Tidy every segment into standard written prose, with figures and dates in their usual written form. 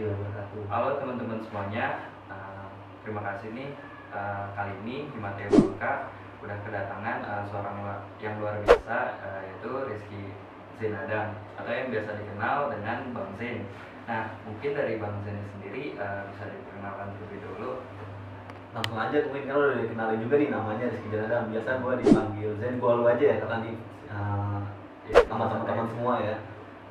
warahmatullahi wabarakatuh. Halo teman-teman semuanya, terima kasih nih kali ini Himateo Bangka udah kedatangan seorang yang luar biasa, yaitu Rizky Zenadang atau yang biasa dikenal dengan Bang Zen. Nah, mungkin dari Bang Zen sendiri bisa diperkenalkan terlebih dahulu. Langsung aja mungkin kan udah dikenalin juga nih namanya Rizky Zenadang. Biasa gue dipanggil Zen, gue lu aja ya karena nih sama teman-teman semua ya.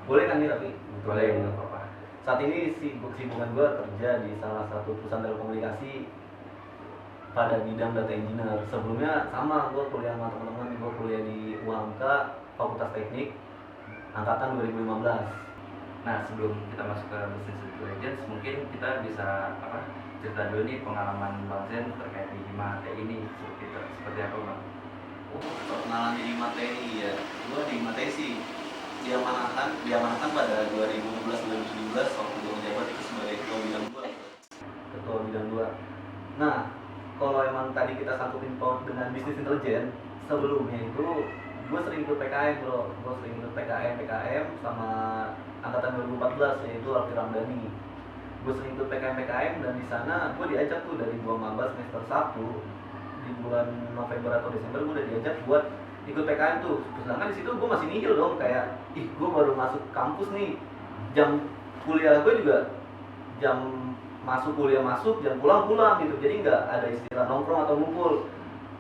Boleh kan nih tapi? Boleh, nggak apa-apa. Saat ini kesibukan gue kerja di salah satu perusahaan telekomunikasi pada bidang data engineer. Sebelumnya sama, gue kuliah sama teman-teman, gue kuliah di UHAMK Fakultas Teknik angkatan 2015. Nah, sebelum kita masuk ke Business Intelligence, mungkin kita bisa cerita dulu nih pengalaman Bang Zen terkait di Hima TI ini seperti apa, Bang? Perkenalan di Hima TI ya, gue di Hima TI sih diamanahkan pada 2016-2017 waktu gue menjabat itu sebagai ketua bidang 2. Nah, kalau emang tadi kita sangkutin dengan bisnis intelijen, sebelumnya itu gue sering ikut PKM bro, gue sering ikut PKM sama angkatan 2014 yaitu Alfi Ramdhani. Gue sering ikut PKM dan di sana gue diajak tuh dari gue maba semester 1 di bulan November atau Desember gue udah diajak buat ikut PKM tuh. Sedangkan di situ gue masih nihil dong, kayak gue baru masuk kampus nih, jam kuliah gue juga jam masuk kuliah masuk, jam pulang gitu, jadi nggak ada istilah nongkrong atau ngumpul.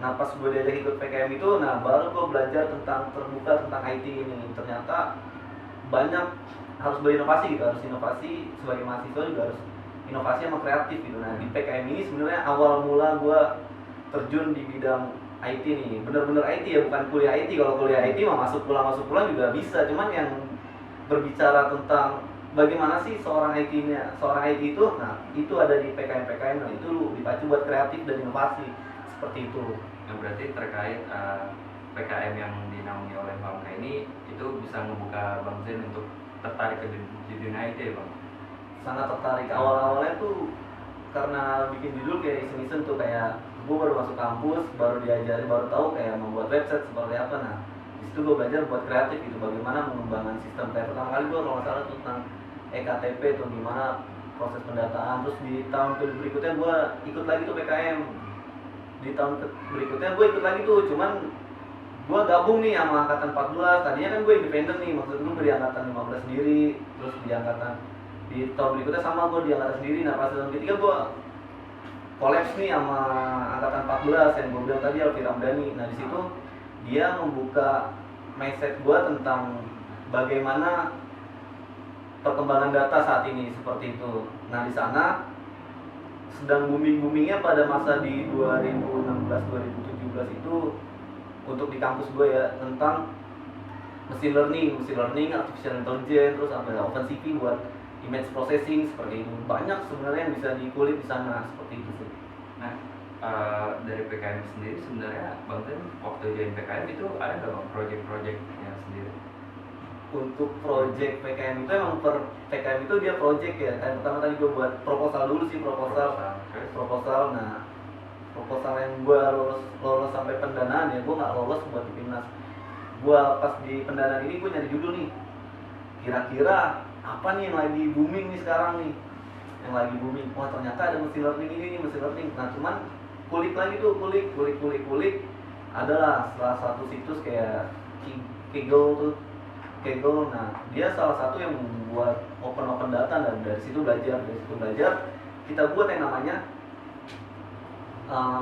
Nah pas gue diajak ikut PKM itu, nah baru gue belajar tentang terbuka tentang IT ini. Ternyata banyak harus berinovasi gitu, harus inovasi sebagai mahasiswa juga harus inovasi sama kreatif gitu. Nah di PKM ini sebenarnya awal mula gue terjun di bidang IT nih, bener-bener IT ya, bukan kuliah IT. Kalau kuliah IT mah masuk pulang juga bisa, cuman yang berbicara tentang bagaimana sih seorang IT itu, nah itu ada di PKM. Nah itu dipacu buat kreatif dan inovasi seperti itu. Yang berarti terkait PKM yang dinaungi oleh Bangka ini itu bisa membuka Bang Zen untuk tertarik ke dunia IT ya, Bang? Sangat tertarik. Awal-awalnya tuh karena bikin judul kayak iseng-iseng tuh, kayak gue baru masuk kampus, baru diajari, baru tahu kayak membuat website seperti apa. Nah disitu gue belajar buat kreatif gitu, bagaimana mengembangkan sistem. Kayak pertama kali gue kalau nggak salah tentang EKTP tuh gimana proses pendataan. Terus di tahun berikutnya gue ikut lagi tuh PKM. Di tahun berikutnya gue ikut lagi tuh, cuman gue gabung nih sama angkatan 14. Tadinya kan gue independen nih, maksud gue di angkatan 15 sendiri. Terus di tahun berikutnya sama gue di angkatan sendiri. Nah pas tahun ketiga gue kolaps nih sama angkatan 14 yang gue bilang tadi, Alfi Ramdhani. Nah di situ dia membuka mindset gue tentang bagaimana perkembangan data saat ini seperti itu. Nah di sana sedang boomingnya pada masa di 2016-2017 itu untuk di kampus gue ya, tentang machine learning, artificial intelligence, terus ada OpenCV buat image processing seperti itu. Banyak sebenarnya yang bisa dikulik di sana seperti itu sih. Nah, dari PKM sendiri sebenarnya Bang Zen waktu join PKM itu ada nggak Bang project-projectnya sendiri? Untuk project PKM itu emang per PKM itu dia project ya. Kayak pertama tadi gue buat proposal dulu sih, proposal. Nah proposal yang gue lolos sampai pendanaan ya, gue nggak lolos buat di Timnas. Gue pas di pendanaan ini gue nyari judul nih, kira-kira apa nih yang lagi booming nih sekarang nih, yang lagi booming. Wah ternyata ada machine learning ini nih, machine learning. Nah cuman kulik lagi tuh, kulik adalah salah satu situs kayak Kaggle. Nah dia salah satu yang membuat open data, dan dari situ belajar kita buat yang namanya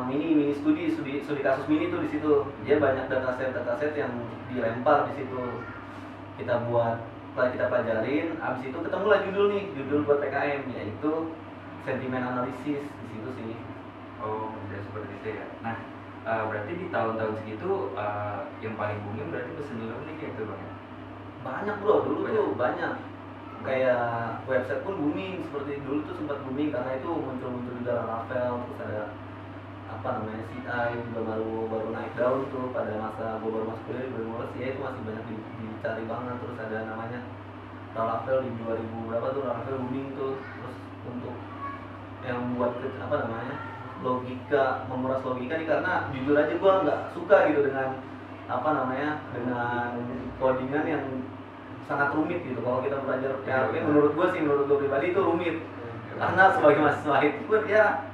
mini studi kasus mini tuh. Di situ dia banyak dataset yang dilempar di situ, kita buat, kita pelajarin. Abis itu ketemulah judul buat PKM, yaitu sentimen analisis. Di situ sih. Oh, jadi seperti itu ya. Nah, berarti di tahun-tahun segitu yang paling booming berarti machine learning gitu Bang ya? Banyak bro, dulu tuh banyak. Kayak website pun booming, seperti dulu tuh sempat booming karena itu muncul juga Laravel. Terus ada CI juga baru naik daun tuh pada masa gue baru masuk kuliah di 2015. CI itu masih banyak dicari banget. Terus ada namanya Laravel di 2000 berapa tuh, Laravel booming tuh. Terus untuk yang buat memeras logika nih, karena jujur aja gue nggak suka gitu dengan dengan codingan yang sangat rumit gitu. Kalau kita belajar PHP menurut gue pribadi itu rumit. Karena sebagai mahasiswa IT pun ya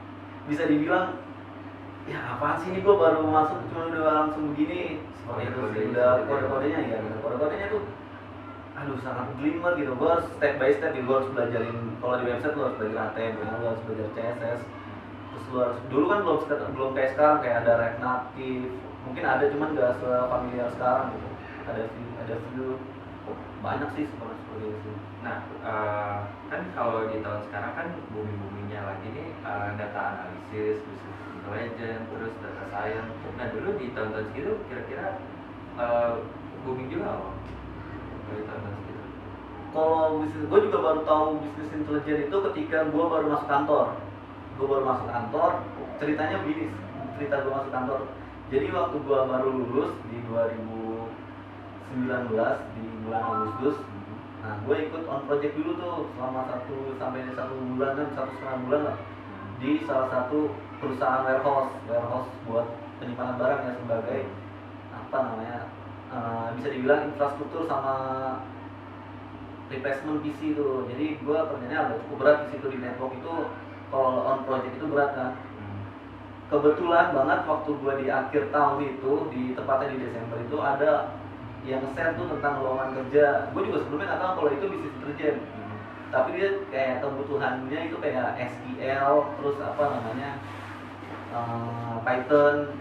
bisa dibilang ya apaan sih ini, gue baru masuk cuma udah langsung begini seperti itu sih. Udah kode-kodenya ya, kode-kodenya tuh aduh sangat glimmer gitu. Gue harus step by step gitu, gue harus belajarin kalau di website lo harus belajar HTML, lo harus belajar CSS, terus lo harus dulu kan belum kayak sekarang kayak ada React Native, mungkin ada cuman nggak sefamiliar sekarang gitu. Ada view banyak sih seperti itu. Nah, kan kalau di tahun sekarang kan booming-boomingnya lagi nih data analisis, business intelligence, terus data science. Nah dulu di tahun-tahun segitu kira-kira booming juga apa? Di tahun-tahun segitu. Kalau bisnis, gue juga baru tahu bisnis intelijen itu ketika gue baru masuk kantor. Ceritanya begini, cerita gue masuk kantor. Jadi waktu gue baru lulus di 2019 di bulan Agustus. Nah, gue ikut on project dulu tuh selama 1 sampai 1 bulan dan 1,5 bulan lah di salah satu perusahaan warehouse buat penyimpanan barang ya, sebagai apa namanya bisa dibilang infrastruktur sama replacement PC tuh. Jadi gue kerjanya agak cukup berat di situ, di network itu kalau on project itu berat kan. Kebetulan banget waktu gue di akhir tahun itu, di tepatnya di Desember itu ada yang share tuh tentang lowongan kerja. Gue juga sebelumnya nggak tahu kalau itu bisnis intelijen, tapi dia kayak kebutuhannya itu kayak SQL, terus apa namanya Python.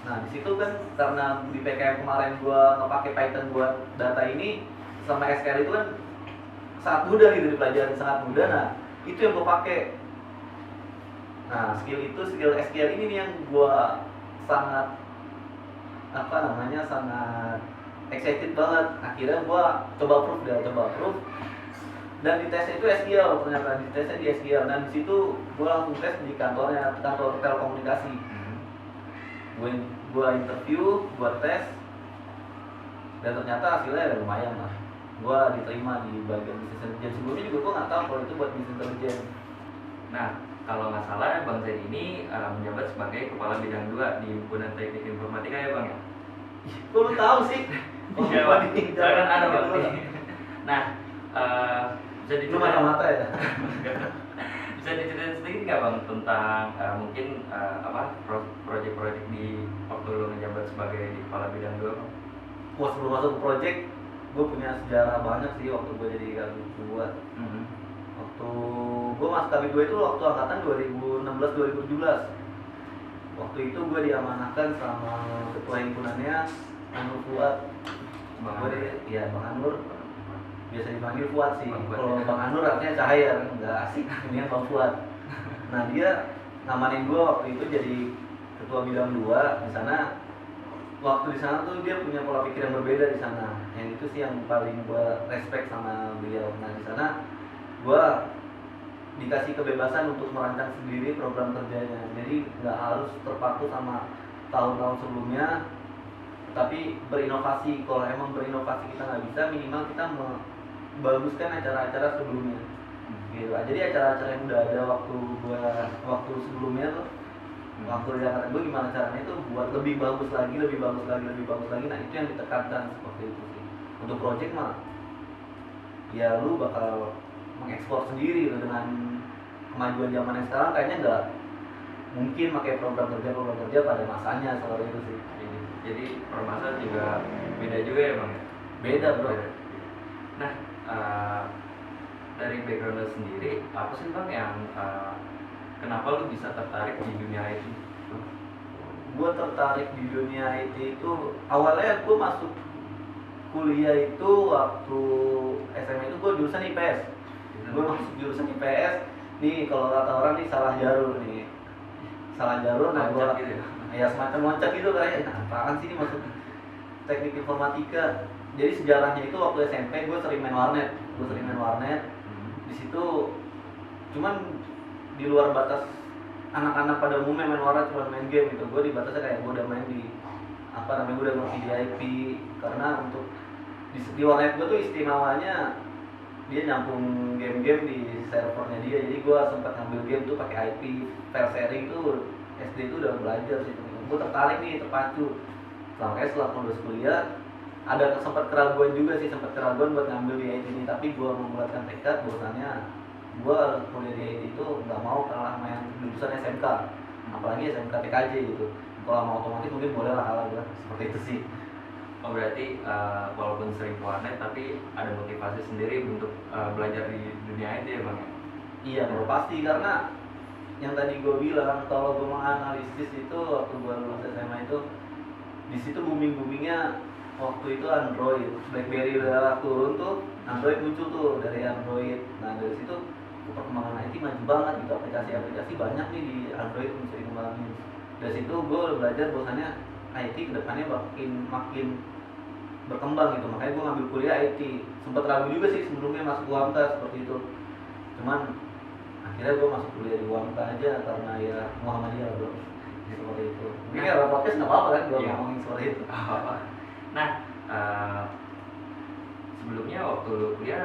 Nah di situ kan karena di PKM kemarin gue ngepakai Python buat data ini, sama SQL itu kan sangat mudah gitu dipelajari, sangat mudah. Nah itu yang gue pakai. Nah skill SQL ini nih yang gue sangat sangat excited banget. Akhirnya gue coba proof dan di tesnya itu SQL, ternyata di tesnya di SQL. Dan di situ gue langsung tes di kantor telekomunikasi. Gue interview, gue tes, dan ternyata hasilnya lumayan lah. Gue diterima di bagian bisnis intelijen. Sebelumnya juga gue nggak tahu kalau itu buat bisnis intelijen. Nah, kalau nggak salah Bang Zain ini menjabat sebagai kepala bidang 2 di Himpunan Teknik Informatika ya Bang ya? Kok lu tahu sih? Iya Bang, saya kan ada Bang. Nah, bisa Lu mata-mata ya? bisa diceritain sedikit nggak Bang tentang mungkin proyek-proyek di waktu lu menjabat sebagai di kepala bidang 2 Bang? Wah, sebelum masuk ke project, gue punya sejarah banyak sih waktu gue jadi kabin 2. Waktu gue masuk kabin 2 itu waktu angkatan 2016-2017. Waktu itu gue diamanahkan sama ketua himpunannya Anur Fuad. Bang Anur, biasa dipanggil Fuad sih. Kalau Bang Anur artinya cahaya, nggak asik. Ini Bang Fuad. Nah dia ngamanin gue waktu itu jadi ketua bidang 2 di sana. Waktu di sana tuh dia punya pola pikir yang berbeda di sana. Yang itu sih yang paling gue respect sama beliau. Nah di sana gue dikasih kebebasan untuk merancang sendiri program kerjanya. Jadi nggak harus terpaku sama tahun-tahun sebelumnya, tapi berinovasi. Kalau emang berinovasi kita nggak bisa, minimal kita membaguskan acara-acara sebelumnya. Gitu. Jadi acara-acara yang udah ada waktu sebelumnya tuh, waktu di angkatan gue gimana caranya itu buat lebih bagus lagi. Nah itu yang ditekankan seperti itu sih. Untuk project mah, ya lu bakal mengekspor sendiri gitu. Dengan kemajuan zaman yang sekarang kayaknya nggak mungkin pakai program kerja pada masanya soal itu sih. Jadi permasalahan juga beda juga ya Bang? Beda bro. Nah dari background lo sendiri apa sih Bang yang kenapa lu bisa tertarik di dunia IT? Gue tertarik di dunia IT itu awalnya gue masuk kuliah itu waktu SMA itu gue jurusan IPS. Gue masuk jurusan IPS nih, kalau kata orang nih salah jalur. Nah gue gitu ya semacam loncat gitu kayak apaan sih ini masuk teknik informatika. Jadi sejarahnya itu waktu SMP gue sering main warnet. Di situ cuman di luar batas anak-anak pada umumnya main warnet, cuma main game gitu. Gue dibatasnya kayak gue udah main di gue udah ngerti di IP. Karena untuk di warnet gue tuh istimewanya dia nyampung game-game di servernya dia. Jadi gue sempat ngambil game tuh pakai IP, file sharing tuh SD itu udah belajar sih. Gue tertarik nih, terpacu. Sampai setelah lulus kuliah, ada sempat keraguan juga sih, sempat keraguan buat ngambil di IT ini, tapi gue membulatkan tekad bahwasannya gue kuliah di IT itu nggak mau kalah sama yang lulusan SMK, apalagi SMK TKJ gitu. Kalau mau otomotif mungkin boleh lah kalah gue, seperti itu sih. Oh berarti walaupun sering ke warnet tapi ada motivasi sendiri untuk belajar di dunia IT ya bang? Iya bro, pasti, karena yang tadi gue bilang, kalau gue menganalisis itu waktu gue lulus SMA itu, di situ boomingnya waktu itu Android, BlackBerry udah turun tuh, Android muncul tuh dari Android. Nah dari situ perkembangan IT maju banget gitu, aplikasi-aplikasi banyak nih di Android bisa dikembangin. Dari situ gue belajar bahwasannya IT kedepannya makin berkembang gitu, makanya gue ngambil kuliah IT. Sempat ragu juga sih sebelumnya masuk UAMTA seperti itu, cuman akhirnya gue masuk kuliah di UAMTA aja karena ya Muhammadiyah bro, seperti itu. Mungkin kalau podcast nggak apa-apa kan gue Iya. ngomongin seperti itu. Nah, sebelumnya waktu lu kuliah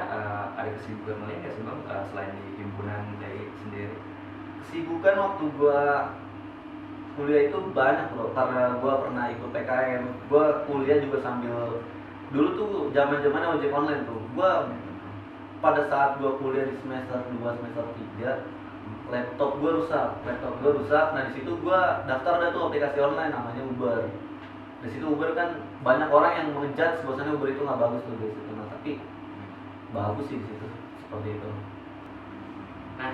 ada kesibukan lain nggak sih bang selain di himpunan TI sendiri? Kesibukan waktu gue kuliah itu banyak bro, karena gue pernah ikut PKM. Gue kuliah juga sambil, dulu tuh zaman-zamannya ojek online tuh. Gue pada saat gue kuliah di semester 2 semester 3, laptop gue rusak. Nah di situ gue daftar ada tuh aplikasi online namanya Uber. Di situ Uber kan banyak orang yang mengejat bahwasannya Uber itu nggak bagus tuh di situ. Nah tapi bagus sih di situ, seperti itu. Nah,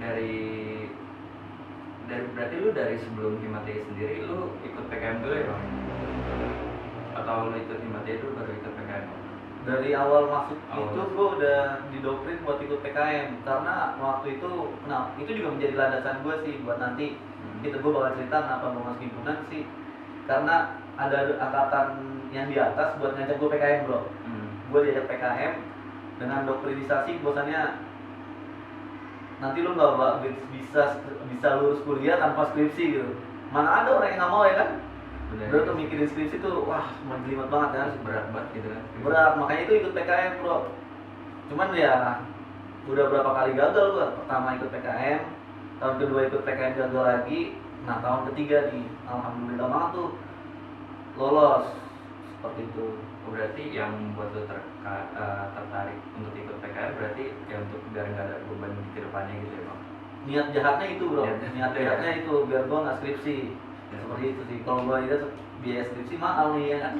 dari berarti lu dari sebelum Himatea sendiri lu ikut PKM dulu ya bang? Atau lu ikut Himatea dulu baru ikut PKM? Dari awal masuk Awal itu masuk. gue udah didoktrin buat ikut PKM, karena waktu itu, nah itu juga menjadi landasan gue sih buat nanti kita gue bakal cerita kenapa gue masuk himpunan sih, karena ada angkatan yang di atas buat ngajak gue PKM bro. Gue diajak PKM dengan doktrinisasi bahwasannya nanti lu nggak bisa lulus kuliah tanpa skripsi gitu. Mana ada orang yang nggak mau ya kan? Udah tuh mikirin skripsi tuh, wah menjelimet banget kan, berat banget gitu kan? berat, makanya itu ikut PKM bro. Cuman ya udah berapa kali gagal gua. Pertama ikut PKM, tahun kedua ikut PKM gagal lagi. Nah tahun ketiga nih alhamdulillah banget tuh lolos, seperti itu. Berarti yang membuat lu tertarik untuk ikut PKM berarti ya untuk biar nggak ada beban di kedepannya gitu ya bang? Niat jahatnya itu bro, Niat jahatnya itu biar gua nggak skripsi. Seperti itu sih. Kalau gua lihat biaya skripsi mahal nih ya kan,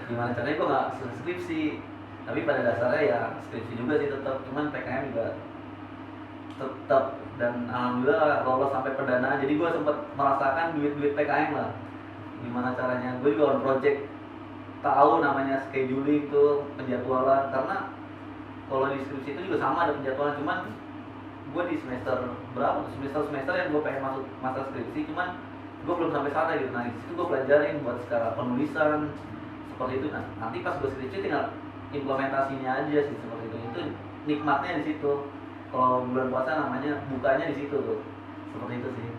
gimana caranya gua nggak skripsi. Tapi pada dasarnya ya skripsi juga sih tetap, cuman PKM juga tetap, dan alhamdulillah lolos sampai perdana. Jadi gue sempat merasakan duit PKM lah, gimana caranya. Gue juga on project, tahu namanya scheduling tuh, penjadwalan. Karena kalau di skripsi itu juga sama ada penjadwalan, cuman gue di semester berapa, semester yang gue pengen masuk masa skripsi, cuman gue belum sampai sana gitu. Nah di situ gue pelajarin buat secara penulisan seperti itu. Nah nanti pas gue skripsi tinggal implementasinya aja sih, seperti itu. Itu nikmatnya di situ. Kalau bulan puasa namanya bukanya di situ tuh, seperti itu sih.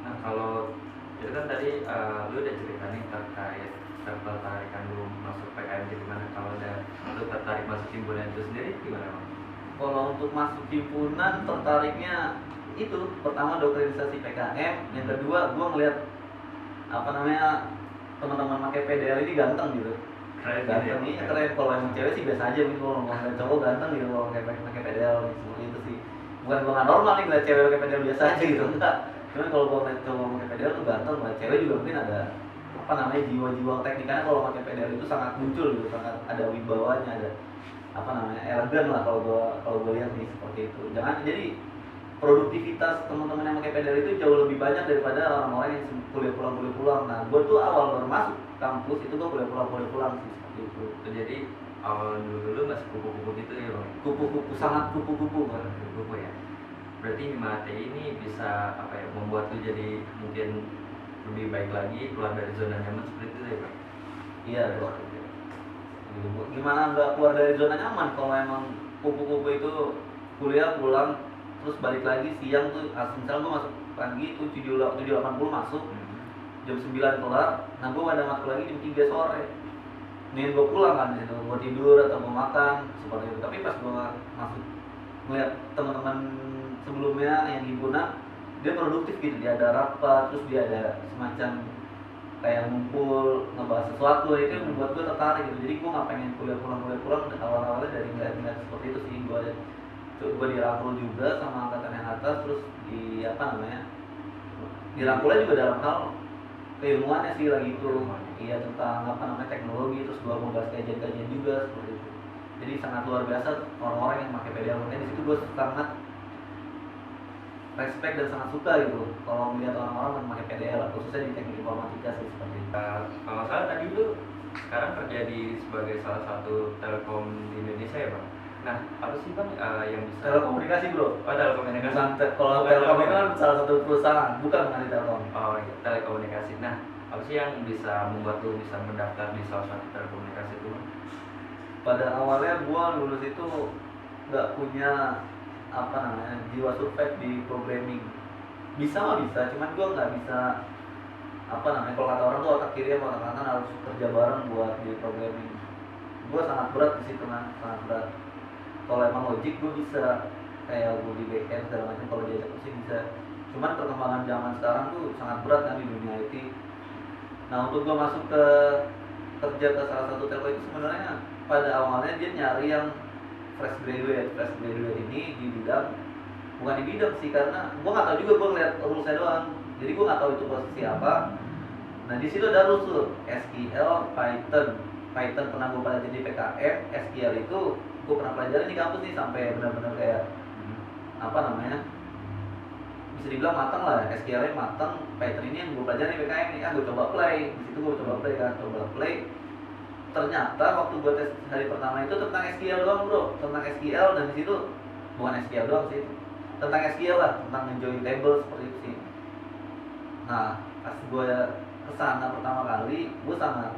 Nah kalau itu kan tadi lu udah cerita nih terkait ketertarikan lu masuk PKM jadi mana, kalau udah lu tertarik masuk himpunan itu sendiri gimana bang? Kalau untuk masuk himpunan tertariknya itu pertama doktrinisasi PKM, yang kedua gue ngeliat apa namanya teman-teman pakai PDL ini ganteng gitu. Ganteng ini keren. Kalau emang cewek sih biasa aja gitu, kalau ngeliat cowok ganteng gitu kalau pakai PDL gitu, seperti itu sih. Bukan gue nggak normal nih ngeliat cewek pakai PDL biasa aja gitu, enggak. Cuman kalau gue ngeliat cowok pakai PDL tuh ganteng, ngeliat cewek juga mungkin ada apa namanya jiwa-jiwa teknikanya. Kalau pakai PDL itu sangat muncul gitu, sangat ada wibawanya, ada apa namanya elegan lah kalau gue lihat nih, seperti itu. Jangan jadi produktivitas teman-teman yang pakai PDL itu jauh lebih banyak daripada orang-orang yang kuliah pulang. Nah gue tuh awal baru masuk kampus itu gue kuliah pulang sih, seperti itu. Jadi awal dulu masih kupu-kupu gitu ya bang? Kupu-kupu, sangat kupu-kupu kan. Kupu-kupu ya. Berarti Himatea ini bisa apa ya, membuat lu jadi mungkin lebih baik lagi, keluar dari zona nyaman seperti itu ya bang? Iya bro. Gimana nggak keluar dari zona nyaman kalau emang kupu-kupu itu kuliah pulang terus balik lagi siang tuh. Misalnya gue masuk pagi itu 7.80 masuk, jam 9 kelar. Nah gue ada matkul lagi jam 3 sore. Nih gue pulang kan gitu, gue tidur atau mau makan seperti itu. Tapi pas gue masuk ngeliat teman-teman sebelumnya yang himpunan, dia produktif gitu, dia ada rapat, terus dia ada semacam kayak ngumpul ngebahas sesuatu, itu yang membuat gue tertarik gitu. Jadi gue nggak pengen kuliah pulang awalnya dari ngeliat seperti itu sih. Gue dirangkul juga sama angkatan yang atas, terus di apa namanya, dirangkulnya juga dalam hal keilmuannya sih lagi itu. Iya, tentang apa namanya teknologi, terus gue mau bahas kajian-kajian juga seperti itu. Jadi sangat luar biasa orang-orang yang pakai PDL. Makanya di situ gue sangat respect dan sangat suka gitu kalau melihat orang-orang yang pakai PDL, khususnya di teknik informatika sih seperti itu. Kalau nggak salah tadi lu sekarang kerja di sebagai salah satu telkom di Indonesia ya bang. Nah apa sih bang yang bisa Telekomunikasi bro. Oh telekomunikasi. Kalau Bukan Telkom itu telepon. kan salah satu perusahaan, bukan mengenai Telkom. Oh iya, telekomunikasi. Nah apa sih yang bisa membuat lu bisa mendaftar di salah satu telekomunikasi itu bang? Pada awalnya gua lulus itu nggak punya apa namanya jiwa survive di programming. Bisa mah bisa, cuman gua nggak bisa apa namanya, kalau kata orang tuh otak kiri sama otak kanan harus kerja bareng buat di programming. Gua sangat berat di situ kan, sangat berat. Kalau emang logik gue bisa kayak gue di backend segala macam, kalau diajak sih bisa. Cuman perkembangan zaman sekarang tuh sangat berat kan di dunia IT. Nah untuk gue masuk ke kerja ke salah satu telco itu sebenarnya pada awalnya dia nyari yang fresh graduate ini di bidang, bukan di bidang sih, karena gue nggak tahu juga, gue ngeliat rulesnya doang, jadi gue nggak tahu itu posisi apa. Nah di situ ada rules tuh SQL, Python pernah gue pelajari di PKM, SQL itu gue pernah pelajari di kampus nih sampai benar-benar kayak apa namanya, bisa dibilang matang lah, SQL-nya matang. Python ini yang gue pelajari di PKM nih, gue coba play, di situ gue coba play. Ternyata waktu gue tes hari pertama itu tentang SQL doang bro, tentang SQL, dan di situ bukan SQL doang sih, tentang SQL lah, tentang join table seperti itu sih. Nah pas gue kesana pertama kali, gue sangat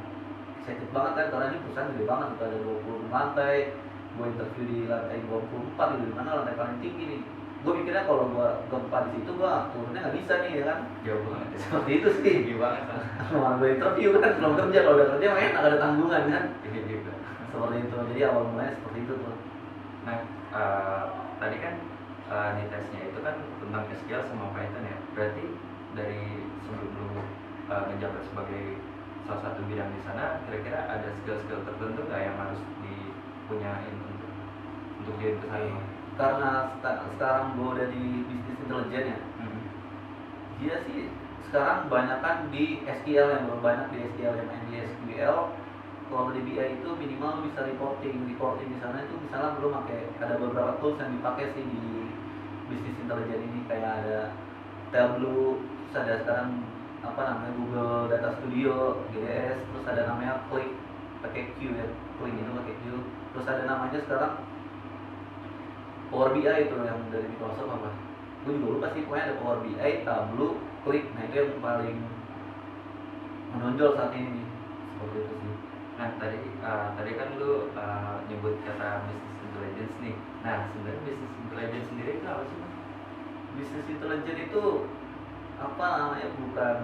excited banget kan, karena ini perusahaan gede banget, itu ada 20 lantai. Gue interview di lantai 24 gitu, dimana lantai paling tinggi nih. Gue mikirnya kalau gue gempa di situ, gue turunnya nggak bisa nih ya kan. Jauh banget ya. Seperti itu sih. Tinggi banget kan. Kalau gue interview kan belum kerja, kalau udah kerja enak ada tanggungan kan. Tinggi juga. Seperti itu, jadi awal mulanya seperti itu tuh. Nah tadi kan di tesnya itu kan tentang SQL sama Python ya. Berarti dari sebelum lu menjabat sebagai salah satu bidang di sana, kira-kira ada skill-skill tertentu nggak yang harus dipunyain untuk dia ke sana? Karena sekarang gue udah di bisnis intelijen ya, dia sih sekarang banyak kan di SQL, yang belum banyak di SQL, yang main di SQL. Kalau di BI itu minimal bisa reporting di sana itu misalnya belum pakai, ada beberapa tools yang dipakai sih di bisnis intelijen ini, kayak ada Tableau, terus ada sekarang apa namanya Google Data Studio GDS, terus ada namanya Qlik pakai Q ya, Qlik itu pakai Q, terus ada namanya sekarang Power BI itu yang dari Microsoft apa, gue juga lupa sih, pokoknya ada Power BI, Tableau, Qlik. Nah itu yang paling menonjol saat ini nih, seperti itu sih. Nah tadi kan lu nyebut kata business intelligence nih. Nah sebenarnya business intelligence sendiri itu apa sih? Business intelligence itu apa namanya, bukan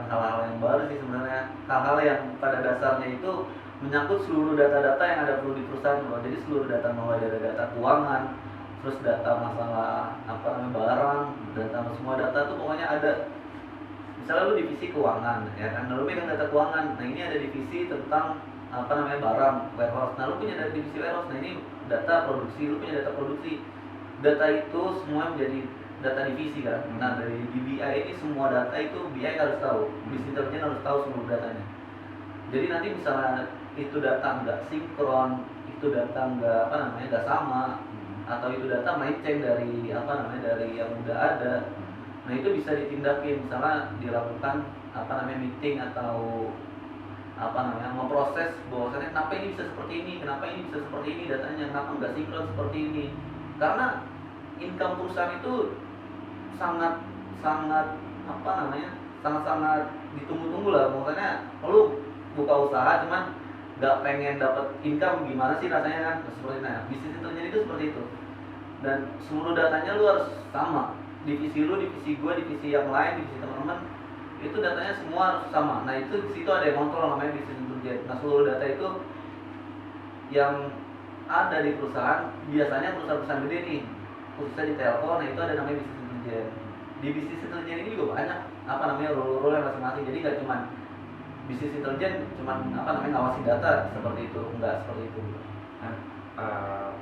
hal-hal yang baru sih sebenarnya, hal-hal yang pada dasarnya itu menyangkut seluruh data-data yang ada perlu di perusahaan loh. Jadi seluruh data, mulai dari data keuangan, terus data masalah apa namanya barang, data semua data tuh pokoknya ada. Misalnya lu divisi keuangan ya kan, lu megang data keuangan, nah ini ada divisi tentang apa namanya barang, warehouse, nah lu punya data divisi warehouse, nah ini data produksi, lu punya data produksi. Data itu semua menjadi data divisi kan. Nah dari BI ini semua data itu BI harus tahu, business intelligence harus tahu seluruh datanya. Jadi nanti misalnya itu data nggak sinkron, itu data nggak apa namanya nggak sama, atau itu data melenceng dari apa namanya dari yang udah ada, nah itu bisa ditindakin, misalnya dilakukan apa namanya meeting atau apa namanya memproses bahwasannya kenapa ini bisa seperti ini, kenapa ini bisa seperti ini datanya, kenapa nggak sinkron seperti ini. Karena income perusahaan itu sangat apa namanya sangat ditunggu-tunggu lah, maksudnya lu buka usaha cuman nggak pengen dapat income, gimana sih rasanya kan, seperti itu. Nah bisnis intelligence itu seperti itu, dan seluruh datanya lu harus sama, divisi lu, divisi gua, divisi yang lain, divisi teman-teman, itu datanya semua harus sama. Nah itu di situ ada yang kontrol namanya bisnis intelligence. Nah seluruh data itu yang ada di perusahaan, biasanya perusahaan-perusahaan gede nih, khususnya di telco, nah itu ada namanya bisnis intelligence. di bisnis intelijen ini juga banyak apa namanya role-role masing-masing. Jadi nggak cuma bisnis intelijen cuma apa namanya ngawasin data seperti itu, enggak seperti itu. Nah,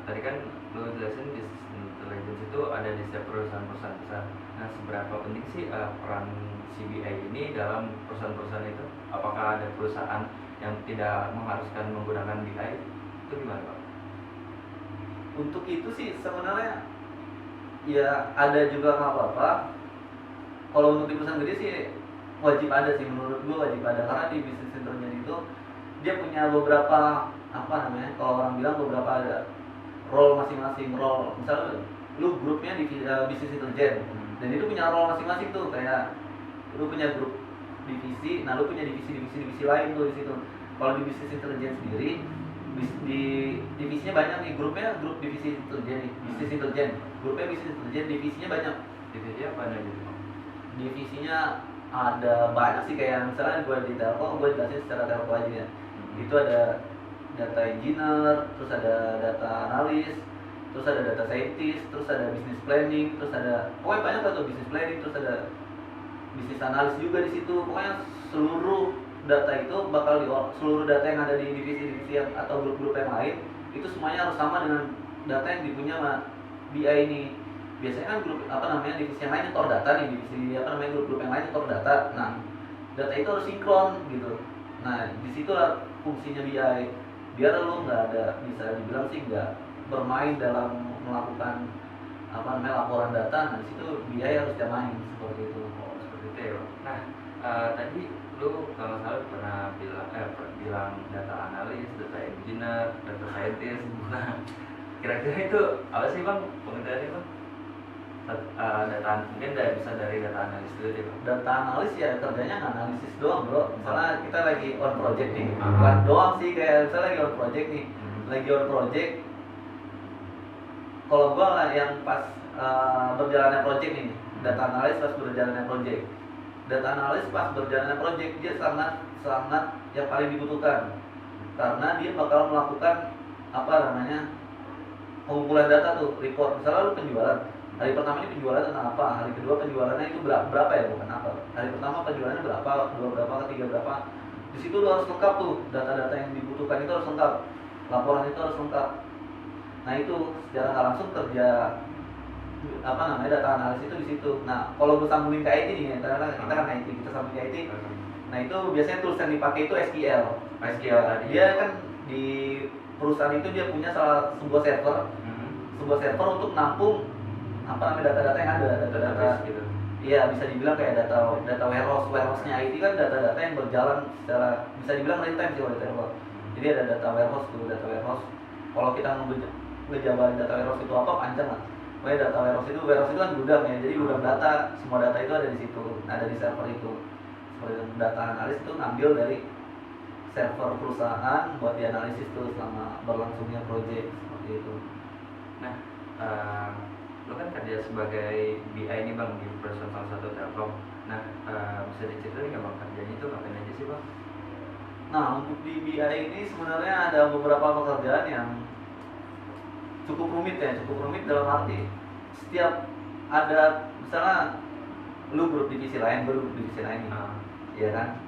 tadi kan lu jelasin bisnis intelligence itu ada di setiap perusahaan-perusahaan besar. Nah, seberapa penting sih peran CBI ini dalam perusahaan-perusahaan itu? Apakah ada perusahaan yang tidak mengharuskan menggunakan BI? Itu gimana, Pak? Untuk itu sih sebenarnya ya ada juga nggak apa-apa. Kalau untuk di perusahaan gede sih wajib ada sih, menurut gua wajib ada, karena di bisnis intelijen itu dia punya beberapa apa namanya, kalau orang bilang beberapa ada role masing-masing. Role misalnya lu grupnya di bisnis intelijen dan itu punya role masing-masing tuh, kayak lu punya grup divisi, nah lu punya divisi lain tuh di situ. Kalau di bisnis intelijen sendiri di divisinya banyak nih, grupnya grup divisi intelijen nih, bisnis intelijen, grupnya bisnis intelijen, divisinya banyak. Divisi apa aja gitu, Pak? Divisinya ada banyak sih, kayak misalnya gue di telco, gue jelasin secara telco aja ya. Itu ada data engineer, terus ada data analis, terus ada data scientist, terus ada business planning, terus ada pokoknya banyak lah tuh, business planning, terus ada business analis juga di situ. Pokoknya seluruh data itu bakal seluruh data yang ada di divisi-divisi atau grup-grup yang lain itu semuanya harus sama dengan data yang dipunya sama BI ini. Biasanya kan grup apa namanya divisi yang lain nyetor data nih, divisi apa namanya grup-grup yang lain nyetor data. Nah, data itu harus sinkron gitu. Nah, disitulah fungsinya BI, biar lo nggak ada, bisa dibilang sih nggak bermain dalam melakukan apa namanya laporan data. Nah, di situ BI harus main seperti itu. Oh, seperti itu ya. Nah, tadi lu kalau salah pernah bilang data analis, data engineer, data scientist. Nah, kira-kira itu apa sih, Bang, pengertiannya, Bang? Data mungkin bisa dari data analis dulu deh, Bang. Data analis ya kerjanya analisis doang, bro. Misalnya kita lagi on project nih, bukan doang sih, kayak misalnya lagi on project nih, lagi on project. Kalau gua lah yang pas berjalannya project nih, data analis pas berjalannya project. Data analis pas berjalannya project dia sangat yang paling dibutuhkan, karena dia bakal melakukan apa namanya pengumpulan data tuh, report. Misalnya lu penjualan, hari pertama ini penjualan tentang apa, hari kedua penjualannya itu berapa ya, bukan apa. Hari pertama penjualannya berapa, kedua berapa, ketiga berapa. Di situ lu harus lengkap tuh, data-data yang dibutuhkan itu harus lengkap, laporan itu harus lengkap. Nah itu secara nggak langsung kerja apa namanya data analis itu di situ. Nah kalau gue sambungin ke IT nih ya, karena kita kan IT, kita sambungin ke IT. Nah itu biasanya tools yang dipakai itu SQL. Tadi. Dia kan di perusahaan itu dia punya sebuah server untuk nampung apa namanya data-data yang ada, data-data gitu. Iya, bisa dibilang kayak data warehouse-nya IT kan data-data yang berjalan secara bisa dibilang real time sih kalau data warehouse. Jadi ada data warehouse. Kalau kita ngejabarin data warehouse itu apa, panjang lah. Pokoknya data warehouse itu kan gudang ya, jadi gudang data, semua data itu ada di situ, ada di server itu. Seperti data analis itu ngambil dari server perusahaan buat dianalisis tuh selama berlangsungnya proyek seperti itu. Nah, lo kan kerja sebagai BI ini, Bang, di perusahaan salah satu Telkom. Nah, bisa diceritain nggak, Bang, kerjanya itu ngapain aja sih, Bang? Nah, untuk di BI ini sebenarnya ada beberapa pekerjaan yang cukup rumit dalam arti setiap ada misalnya lu grup divisi lain, gue grup divisi lain nih, ya kan?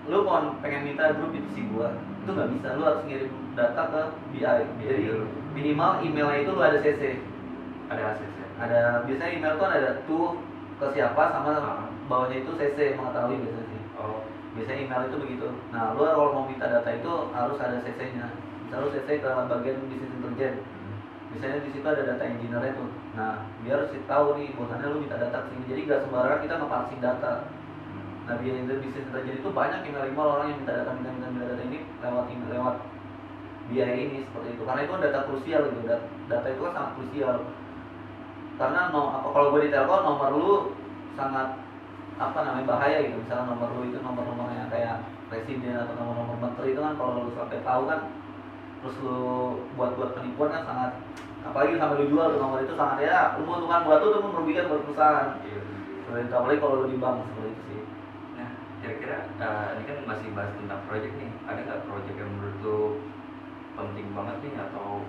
Lu mau pengen minta grup divisi gua, itu nggak bisa, lu harus ngirim data ke BI. Jadi minimal emailnya itu lu ada CC, ada ACC. Ada biasanya email tuh ada tuh ke siapa sama bawahnya itu CC mengetahui biasanya sih. Oh. Biasanya email itu begitu. Nah, lu kalau mau minta data itu harus ada CC-nya. Misal lu CC ke bagian bisnis intelijen. Misalnya di situ ada data engineer itu. Nah, biar si tahu nih bahwasannya lu minta data ke sini. Jadi nggak sembarangan kita nge-parsing data. Nah, di bisnis intelijen itu banyak email orang yang minta data ini lewat BI ini seperti itu. Karena itu kan data krusial gitu. Data itu kan sangat krusial. Karena kalau gue di Telkom nomor lu sangat apa namanya bahaya gitu. Misalnya nomor lu itu nomor yang kayak presiden atau nomor menteri itu kan kalau lu sampai tahu kan, terus lu buat penipuan kan sangat, apalagi sampai lu jual tuh nomor itu sangat ya, lu menguntungkan buat lu tuh merugikan buat perusahaan. Seperti itu, apalagi kalau lu di bank seperti itu sih. Nah, kira-kira ini kan masih bahas tentang proyek nih. Ada nggak proyek yang menurut lu penting banget nih atau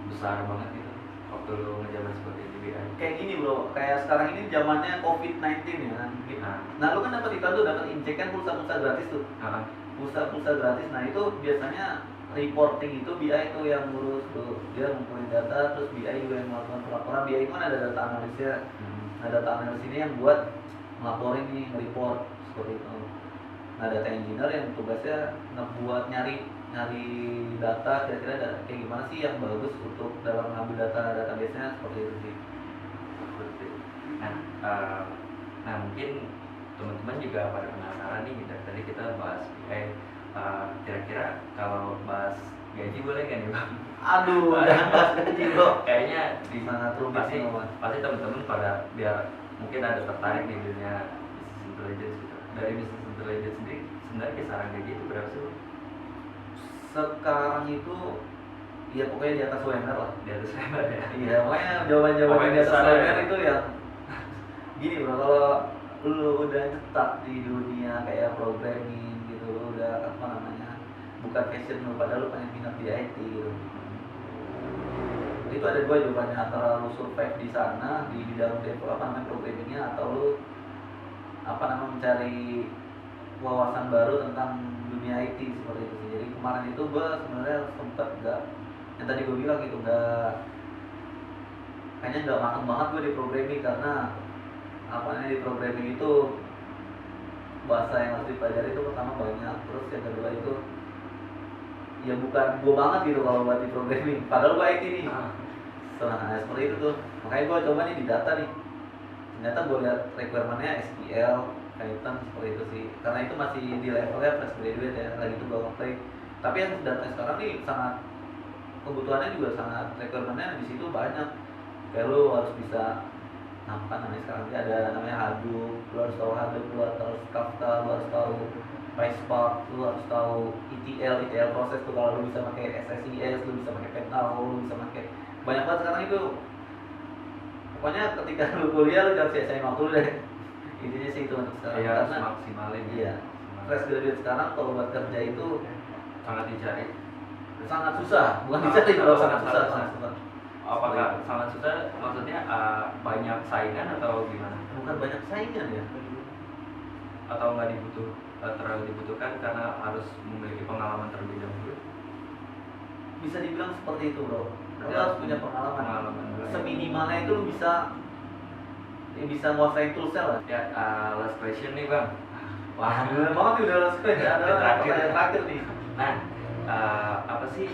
besar banget gitu? waktu lu ngejabat sebagai DBI? Kayak gini bro, kayak sekarang ini zamannya COVID-19 ya kan. Nah lu kan dapat iklan tuh, dapat injek kan pulsa-pulsa gratis tuh. Pulsa-pulsa gratis. Nah itu biasanya reporting itu BI itu yang ngurus tuh. Dia ngumpulin data, terus BI juga yang melakukan pelaporan. BI itu kan ada data analisnya. Nah data analis ini yang buat ngelaporin nih, nge-report seperti itu. Nah data engineer yang tugasnya ngebuat nyari data, kira-kira kayak gimana sih yang bagus untuk dalam ngambil database-nya, seperti itu sih. Nah mungkin teman-teman juga pada penasaran nih, dari tadi kita bahas BI, kira-kira kalau bahas gaji boleh kan nih Bang? Aduh, jangan bahas gaji bro. Kayaknya di Sangat rumit sih, pasti teman-teman pada biar mungkin ada tertarik di dunia business intelligence gitu. Dari business intelligence sendiri sebenarnya kisaran gaji itu berapa sih? Sekarang itu ya pokoknya di atas UMR lah. Di atas UMR ya? Iya, pokoknya jawaban di atas UMR itu yang gini bro, kalau lu udah cetak di dunia kayak programming gitu, lu udah apa namanya, bukan passion lu, padahal lu pengen minat di IT gitu. Itu ada dua jawabannya, antara lu survive di sana di bidang programmingnya, atau lu mencari wawasan baru tentang dunia IT seperti itu sih. Jadi kemarin itu gue sebenarnya sempat yang tadi gue bilang gitu, kayaknya nggak mateng banget gue di programming, karena di programming itu bahasa yang harus dipelajari itu pertama banyak, terus yang kedua itu ya bukan gue banget gitu kalau buat di programming, padahal gue IT nih. Nah seperti itu tuh, makanya gue coba nih di data nih, ternyata gue lihat requirement-nya SQL, Python, seperti itu sih, karena itu masih di levelnya fresh graduate ya, lagi itu gue apply. Tapi yang data sekarang nih sangat, kebutuhannya juga sangat, requirement-nya di situ banyak. Kayak lu harus bisa sekarang ada namanya Hadoop, lu harus tahu Hadoop, lu harus tahu Kafka, lu harus tahu PySpark, lu harus tahu ETL proses tuh. Kalau lu bisa pakai SSIS, lu bisa pakai Pentao, lu bisa pakai banyak banget sekarang itu. Pokoknya ketika lu kuliah lu jangan sia-siain waktu lu deh. Intinya sih itu untuk sekarang. Iya, karena maksimalin. Iya. Fresh graduate sekarang kalau buat kerja itu sangat dicari. Sangat susah, bukan dicari kalau sangat susah. Apakah sangat susah? Maksudnya banyak saingan atau gimana? Bukan banyak saingan ya. Atau nggak terlalu dibutuhkan karena harus memiliki pengalaman terlebih dahulu? Bisa dibilang seperti itu bro. Lu harus punya pengalaman. Seminimalnya itu lu bisa nguasain toolsnya lah. Ya, last question nih Bang. Wah, bener banget nih udah last question. Ada pertanyaan terakhir nih. Nah, apa sih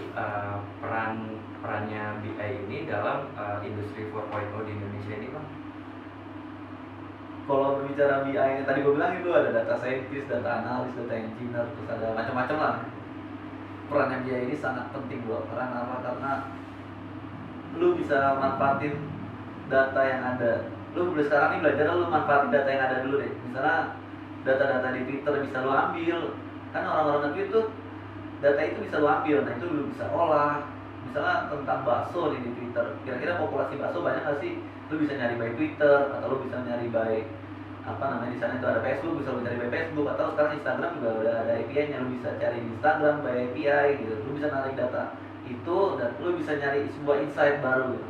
perannya BI ini dalam industri 4.0 di Indonesia ini Bang? Kalau berbicara BI yang tadi gue bilang itu ada data scientist, data analis, data engineer, terus ada macam-macam lah. Perannya BI ini sangat penting bro. Karena apa? Karena lu bisa manfaatin data yang ada. Lu sekarang ini belajar, lu manfaatin data yang ada dulu deh. Misalnya data-data di Twitter bisa lu ambil. Kan orang-orang nge-tweet tuh data itu bisa lu ambil. Nah itu lu bisa olah. Misalnya tentang bakso nih di Twitter. Kira-kira populasi bakso banyak nggak sih? Lu bisa nyari by Twitter, atau lu bisa nyari by di sana itu ada Facebook, bisa lu cari by Facebook, atau sekarang Instagram juga udah ada API-nya, lu bisa cari di Instagram by API gitu. Lu bisa narik data itu dan lu bisa nyari sebuah insight baru gitu.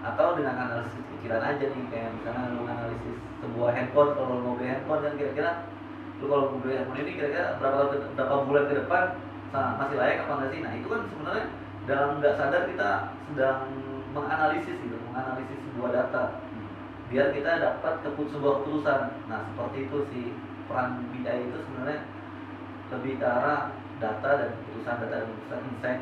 Atau dengan analisis kecilan aja nih, kayak misalnya lu analisis sebuah handphone, kalau lu mau beli handphone kan kira-kira lu kalau mau beli handphone ini kira-kira berapa bulan ke depan masih layak apa enggak sih? Nah itu kan sebenarnya dalam nggak sadar kita sedang menganalisis sebuah data biar kita dapat sebuah keputusan. Nah seperti itu sih peran BI itu sebenarnya lebih ke arah data dan keputusan, insight,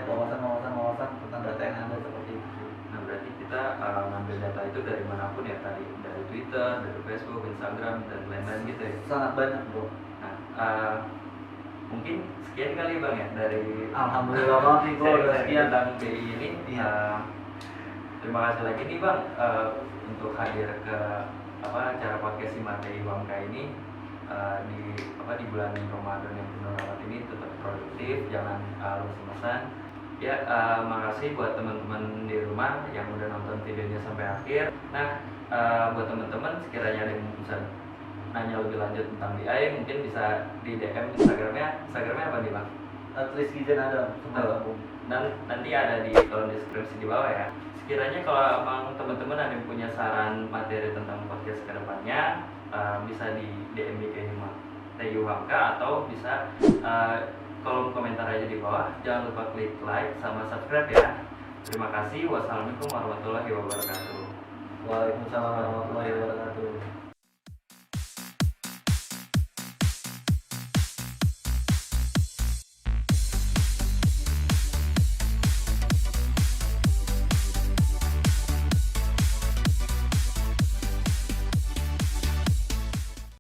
wawasan tentang data yang ada, seperti itu. Nah berarti kita ngambil data itu dari manapun ya, tadi dari Twitter, dari Facebook, Instagram, dan lain-lain gitu ya? Sangat banyak bro. Nah mungkin sekian kali Bang ya dari Alhamdulillah banget nih bro, sekian tentang BI ini. Terima kasih lagi nih Bang untuk hadir ke acara podcast si Matei Wangka ini di bulan Ramadan yang penuh rahmat ini. Tetap produktif, jangan lemes-lemesan. Ya, makasih buat teman-teman di rumah yang udah nonton videonya sampai akhir. Nah, buat teman-teman sekiranya ada yang bisa nanya lebih lanjut tentang BI, mungkin bisa di DM Instagramnya apa nih Bang? Rizky Zen ada semua. Dan nanti ada di kolom deskripsi di bawah ya. sekiranya kalau emang teman-teman ada yang punya saran materi tentang podcast kedepannya, bisa di DM ke Teh Hamka atau bisa kolom komentar aja di bawah. Jangan lupa klik like sama subscribe ya. Terima kasih. Wassalamualaikum warahmatullahi wabarakatuh. Waalaikumsalam warahmatullahi wabarakatuh.